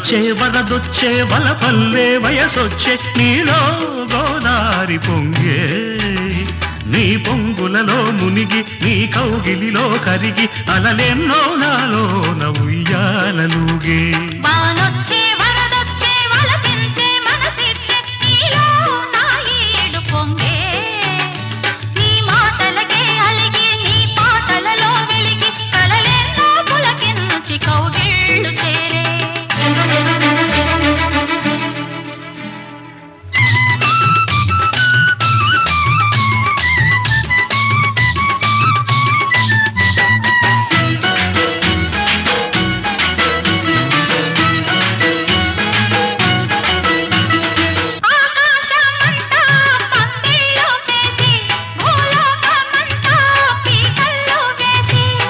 వానొచ్చే వరదొచ్చే వలపల్లే వయసొచ్చే నీలో గోదారి పొంగే నీ పొంగులలో మునిగి నీ కౌగిలిలో కరిగి అలలెన్నో నాలోన ఉయ్యాలలుగే వానొచ్చే